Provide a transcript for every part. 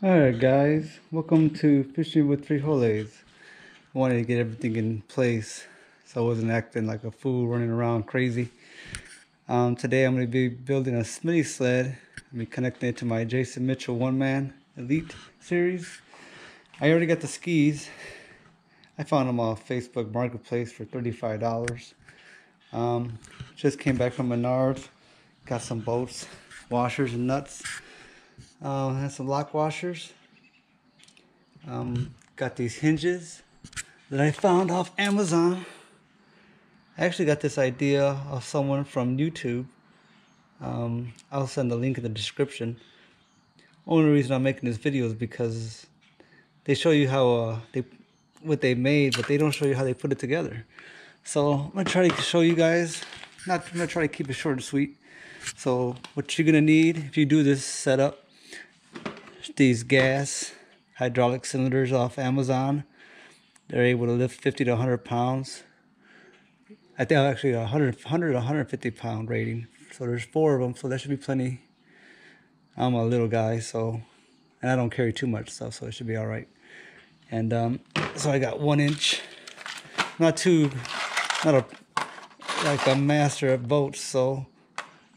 Alright guys, welcome to Fishing with Frijoles. I wanted to get everything in place so I wasn't acting like a fool running around crazy. Today I'm going to be building a Smitty Sled. I'm going to be connecting it to my Jason Mitchell one-man Elite series. I already got the skis. I found them off Facebook Marketplace for $35. Just came back from Menards. Got some bolts, washers and nuts. Had some lock washers. Got these hinges that I found off Amazon. I actually got this idea of someone from YouTube. I'll send the link in the description. Only reason I'm making this video is because they show you how what they made, but they don't show you how they put it together. So I'm gonna try to show you guys. I'm gonna try to keep it short and sweet. So what you're gonna need if you do this setup: these gas hydraulic cylinders off Amazon. They're able to lift 50 to 100 pounds. I think actually 100 to 150 pound rating. So there's 4 of them, so that should be plenty. I'm a little guy, and I don't carry too much stuff, so it should be all right. And so I got 1 inch, not like a master at boats. So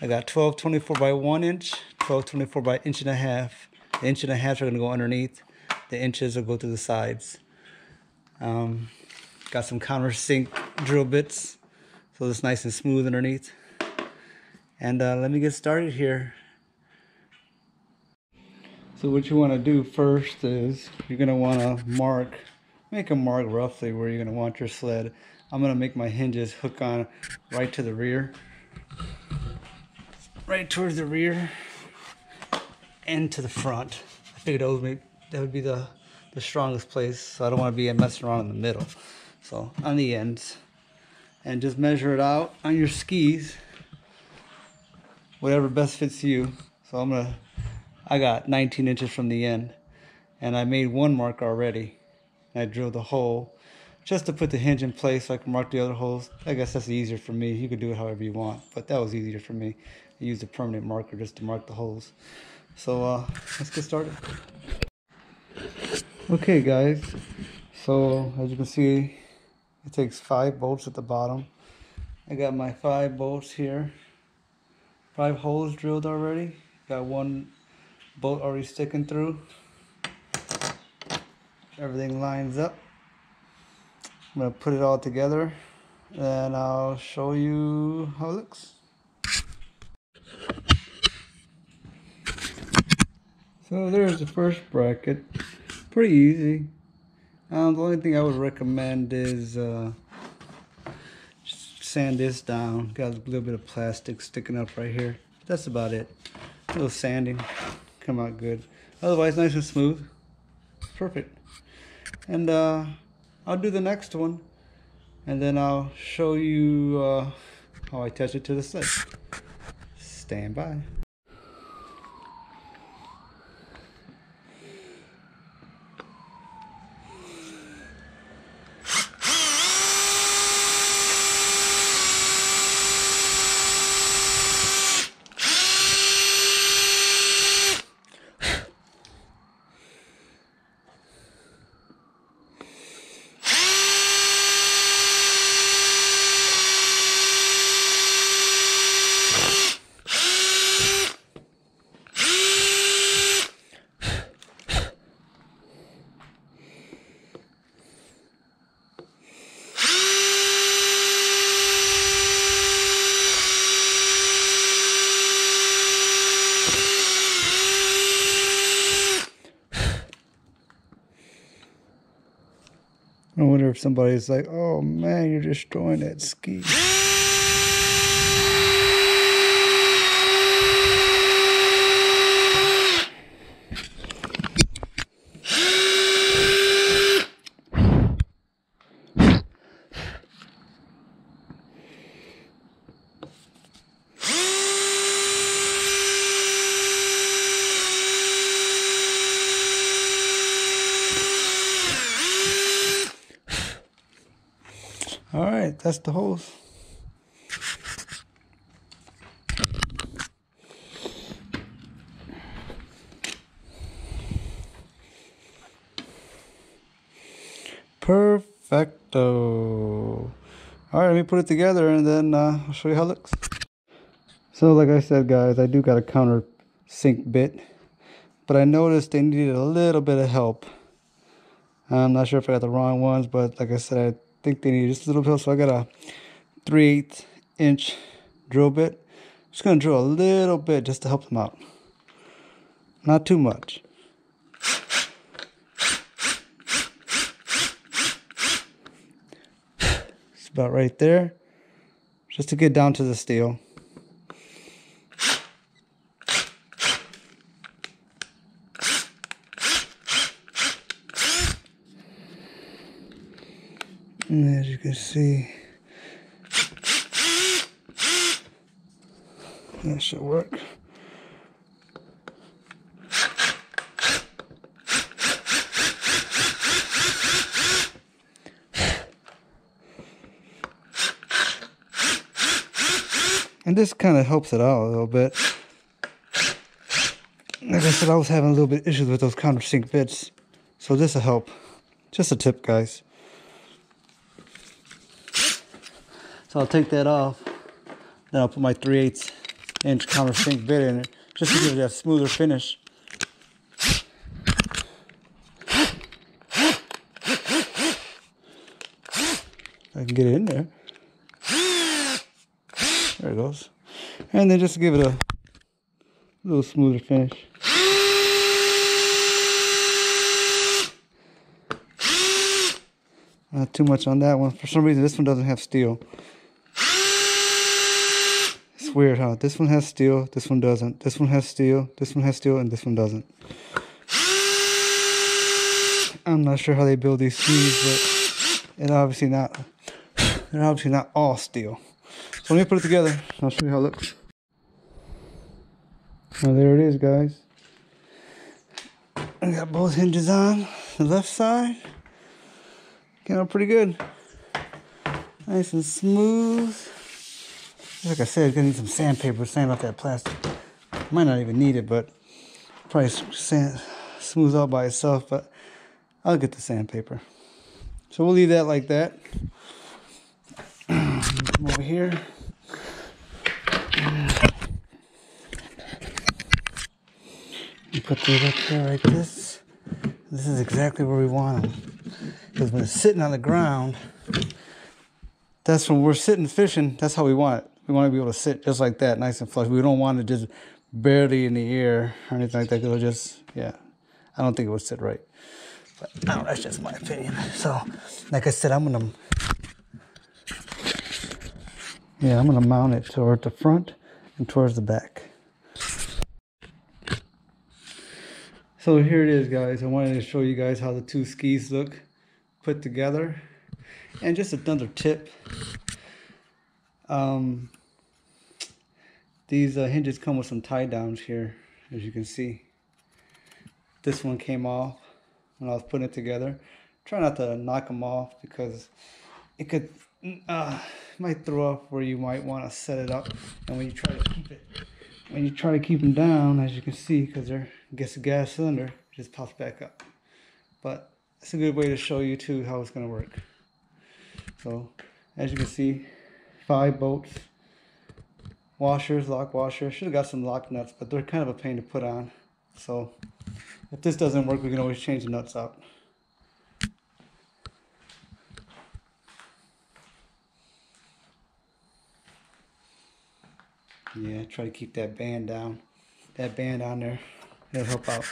I got 12/24 by 1 inch, 12/24 by 1.5 inches. The 1.5 inches are gonna go underneath. The inches will go to the sides. Got some countersink drill bits, so it's nice and smooth underneath. And let me get started here. So what you want to do first is you're going to want to make a mark roughly where you're going to want your sled. I'm going to make my hinges hook on right to the rear, right towards the rear and to the front. I figured that would be the strongest place, so I don't want to be messing around in the middle. So on the ends, and just measure it out on your skis, whatever best fits you. So I got 19 inches from the end, and I made 1 mark already. I drilled a hole just to put the hinge in place so I can mark the other holes. I guess that's easier for me. You can do it however you want, but that was easier for me. I used a permanent marker just to mark the holes. So let's get started. Okay guys, so as you can see, it takes 5 bolts at the bottom. I got my 5 bolts here, 5 holes drilled already. Got 1 bolt already sticking through. Everything lines up. I'm gonna put it all together and I'll show you how it looks. So there's the first bracket. Pretty easy. The only thing I would recommend is sand this down. Got a little bit of plastic sticking up right here. That's about it. A little sanding, come out good. Otherwise, nice and smooth. Perfect. And I'll do the next one, and then I'll show you how I attach it to the sled. Stand by. I wonder if somebody's like, oh man, you're destroying that ski. All right, that's the hose. Perfecto. Alright, let me put it together and then I'll show you how it looks. So like I said, guys, I do got a counter sink bit, but I noticed they needed a little bit of help. I'm not sure if I got the wrong ones, but like I said, I think they need just a little bit. So I got a 3/8 inch drill bit. Just gonna drill a little bit just to help them out. Not too much. It's about right there, just to get down to the steel. And as you can see, that should work. And this kind of helps it out a little bit. Like I said, I was having a little bit issues with those countersink bits, so this will help. Just a tip, guys. So I'll take that off, then I'll put my 3/8 inch countersink bit in it, just to give it a smoother finish. I can get it in there. There it goes. And then just to give it a little smoother finish. Not too much on that one. For some reason, this one doesn't have steel. It's weird, huh? This one has steel, this one doesn't. This one has steel, this one has steel, and this one doesn't. I'm not sure how they build these skis, but they're obviously not all steel. So let me put it together. I'll show you how it looks. Now there it is, guys. I got both hinges on the left side. Came out pretty good. Nice and smooth. Like I said, gonna need some sandpaper to sand off that plastic. Might not even need it, but probably smooth out by itself, but I'll get the sandpaper. So we'll leave that like that. Come over here. You put these up there like this. This is exactly where we want them. Because when it's sitting on the ground, that's when we're sitting fishing, that's how we want it. We want to be able to sit just like that, nice and flush. We don't want it just barely in the air or anything like that, because it'll just, yeah, I don't think it would sit right. But no, that's just my opinion. So, like I said, I'm gonna mount it toward the front and towards the back. So here it is, guys. I wanted to show you guys how the two skis look put together. And just another tip. These hinges come with some tie downs here, as you can see. This one came off when I was putting it together. Try not to knock them off, because it could might throw off where you might want to set it up. And when you try to keep them down, as you can see, because they're against the gas cylinder, it just pops back up. But it's a good way to show you too how it's going to work. So as you can see, 5 bolts, washers, lock washers. Should have got some lock nuts, but they're kind of a pain to put on. So if this doesn't work, we can always change the nuts out. Yeah, try to keep that band down. That band on there, it'll help out.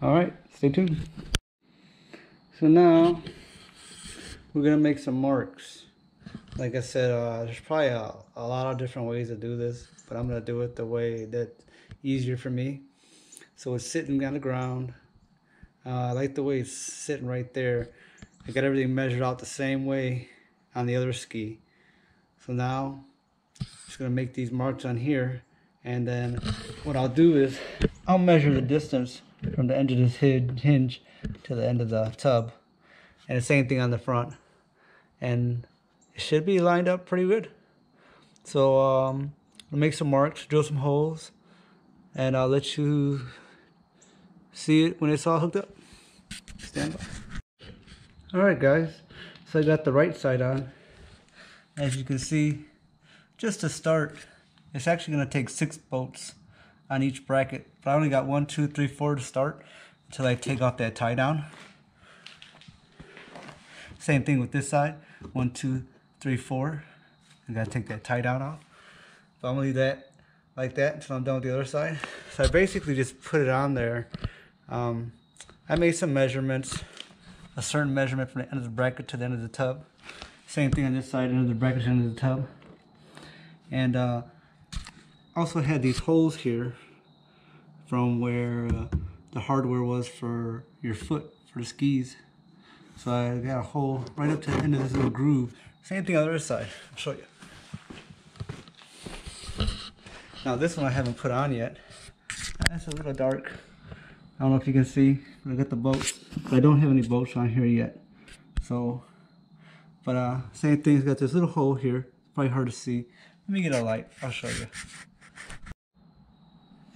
Alright, stay tuned. So now we're gonna make some marks. Like I said, there's probably a lot of different ways to do this, but I'm gonna do it the way that's easier for me. So it's sitting on the ground. I like the way it's sitting right there. I got everything measured out the same way on the other ski. So now I'm just gonna make these marks on here, and then what I'll do is I'll measure the distance from the end of this hinge to the end of the tub, and the same thing on the front, and it should be lined up pretty good. So I'll make some marks, drill some holes, and I'll let you see it when it's all hooked up. Stand by. Alright guys, so I got the right side on. As you can see, just to start, it's actually going to take 6 boats on each bracket. But I only got 1, 2, 3, 4 to start until I take off that tie down. Same thing with this side, 1, 2, 3, 4. I got to take that tie down off. So I'm going to leave that like that until I'm done with the other side. So I basically just put it on there. I made some measurements. A certain measurement from the end of the bracket to the end of the tub. Same thing on this side, end of the bracket to the end of the tub. And also had these holes here from where the hardware was for your foot, for the skis. So I got a hole right up to the end of this little groove. Same thing on the other side. I'll show you. Now this one I haven't put on yet. That's a little dark. I don't know if you can see, but I got the bolts, but I don't have any bolts on here yet. So, but same thing, it's got this little hole here. It's probably hard to see. Let me get a light, I'll show you.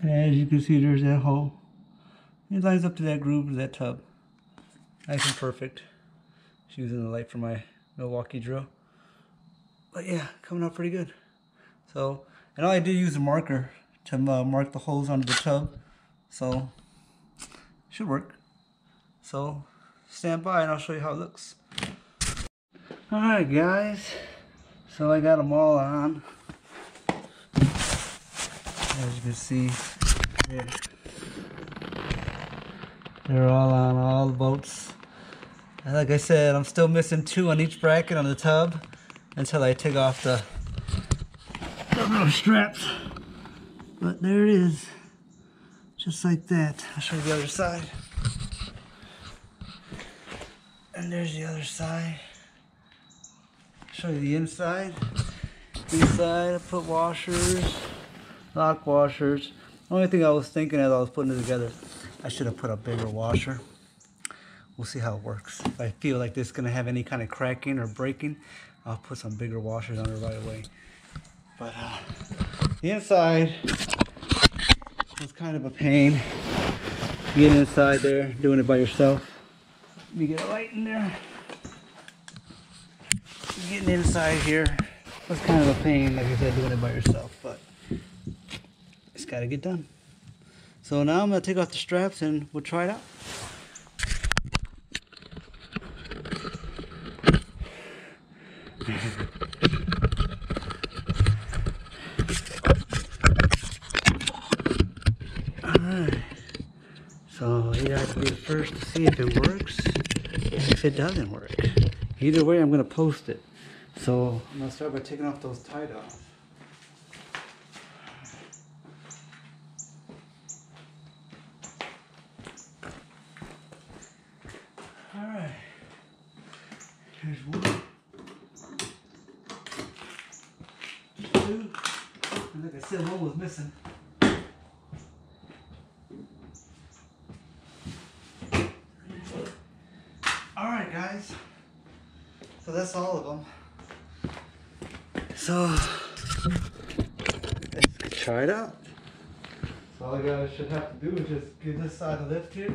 And as you can see, there's that hole. It lines up to that groove of that tub. Nice and perfect. Just using the light for my Milwaukee drill. But yeah, coming out pretty good. So, and all I did use a marker to mark the holes under the tub. So, should work. So stand by and I'll show you how it looks. Alright guys, so I got them all on. As you can see, they're all on, all the boats. And like I said, I'm still missing 2 on each bracket on the tub until I take off the little straps. But there it is. Just like that. I'll show you the other side. And there's the other side. Show you the inside. Inside I put washers, lock washers. The only thing I was thinking as I was putting it together, I should have put a bigger washer. We'll see how it works. If I feel like this is going to have any kind of cracking or breaking, I'll put some bigger washers on it right away. But the inside was kind of a pain. Getting inside there, doing it by yourself. Let me get a light in there. Getting inside here was kind of a pain, like I said, doing it by yourself, but it's got to get done. So now I'm going to take off the straps and we'll try it out. Alright, so you have to be the first to see if it works and if it doesn't work. Either way, I'm going to post it. So I'm going to start by taking off those tie downs. Alright, here's 1, 2, and like I said, 1 was missing. Alright guys, so that's all of them. So let's try it out. So all you guys should have to do is just give this side a lift here.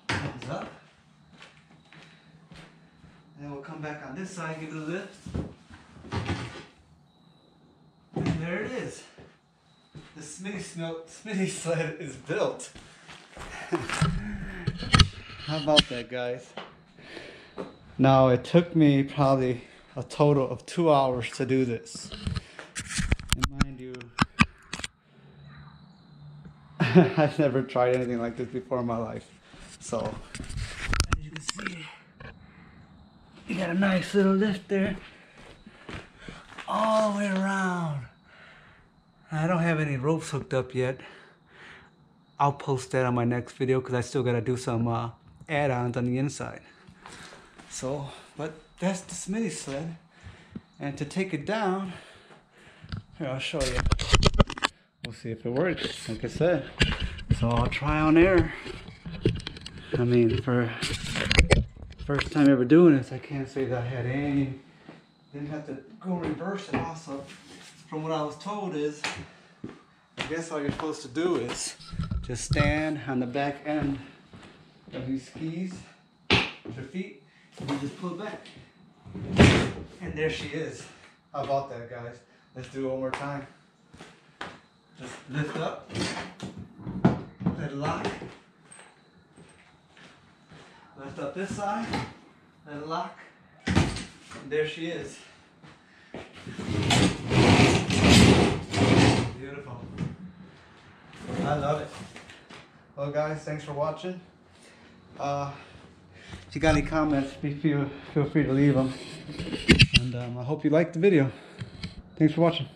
Thumbs up. And then we'll come back on this side, give it a lift. And there it is. The Smitty Sled is built. How about that, guys? Now, it took me probably a total of 2 hours to do this. And mind you, I've never tried anything like this before in my life. So, as you can see, you got a nice little lift there. All the way around. I don't have any ropes hooked up yet. I'll post that on my next video because I still got to do some add-ons on the inside. So, but that's the Smitty Sled. And to take it down, here, I'll show you. We'll see if it works, like I said. So I'll try on air. I mean, for first time ever doing this, I can't say that I had any, didn't have to go reverse it also. From what I was told is, I guess all you're supposed to do is just stand on the back end of these skis with your feet, and you just pull back. And there she is. How about that, guys? Let's do it one more time. Just lift up, let it lock. Lift up this side, let it lock. And there she is. Beautiful. I love it. Well, guys, thanks for watching. If you got any comments, feel free to leave them. And I hope you liked the video. Thanks for watching.